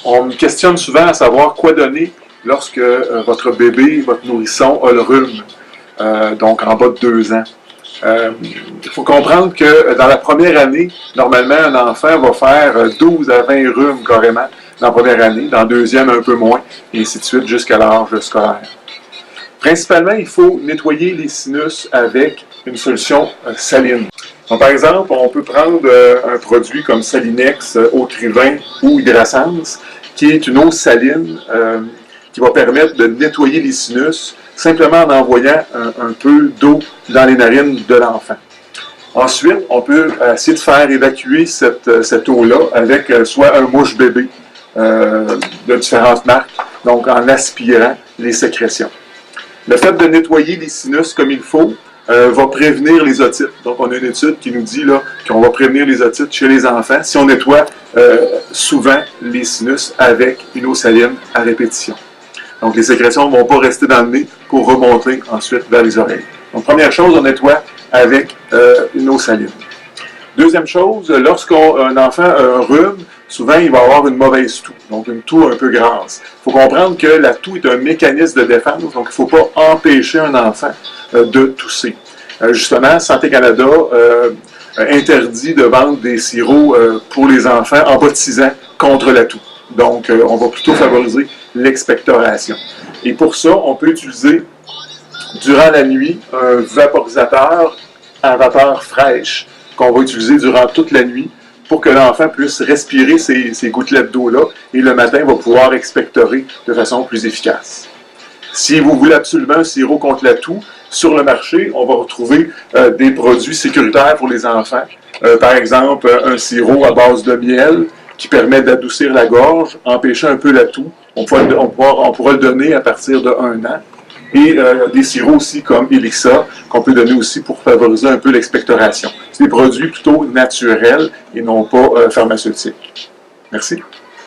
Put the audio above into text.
On me questionne souvent à savoir quoi donner lorsque votre bébé, votre nourrisson a le rhume, donc en bas de 2 ans. Il faut comprendre que dans la première année, normalement, un enfant va faire 12 à 20 rhumes carrément dans la première année, dans la deuxième un peu moins, et ainsi de suite jusqu'à l'âge scolaire. Principalement, il faut nettoyer les sinus avec une solution saline. Donc, par exemple, on peut prendre un produit comme Salinex, Otrivin ou Hydrasense, qui est une eau saline qui va permettre de nettoyer les sinus simplement en envoyant un peu d'eau dans les narines de l'enfant. Ensuite, on peut essayer de faire évacuer cette eau-là avec soit un mouche-bébé de différentes marques, donc en aspirant les sécrétions. Le fait de nettoyer les sinus comme il faut va prévenir les otites. Donc, on a une étude qui nous dit qu'on va prévenir les otites chez les enfants si on nettoie souvent les sinus avec une eau saline à répétition. Donc, les sécrétions ne vont pas rester dans le nez pour remonter ensuite vers les oreilles. Donc, première chose, on nettoie avec une eau saline. Deuxième chose, lorsqu'un enfant a un rhume, souvent il va avoir une mauvaise toux, donc une toux un peu grasse. Il faut comprendre que la toux est un mécanisme de défense, donc il ne faut pas empêcher un enfant de tousser. Justement, Santé Canada interdit de vendre des sirops pour les enfants en bas de 6 ans contre la toux. Donc, on va plutôt favoriser l'expectoration. Et pour ça, on peut utiliser durant la nuit un vaporisateur à vapeur fraîche qu'on va utiliser durant toute la nuit pour que l'enfant puisse respirer ces gouttelettes d'eau-là et le matin va pouvoir expectorer de façon plus efficace. Si vous voulez absolument un sirop contre la toux, sur le marché, on va retrouver des produits sécuritaires pour les enfants. Par exemple, un sirop à base de miel qui permet d'adoucir la gorge, empêcher un peu la toux. On pourra le donner à partir de 1 an. Et des sirops aussi comme Elixa, qu'on peut donner aussi pour favoriser un peu l'expectoration. C'est des produits plutôt naturels et non pas pharmaceutiques. Merci.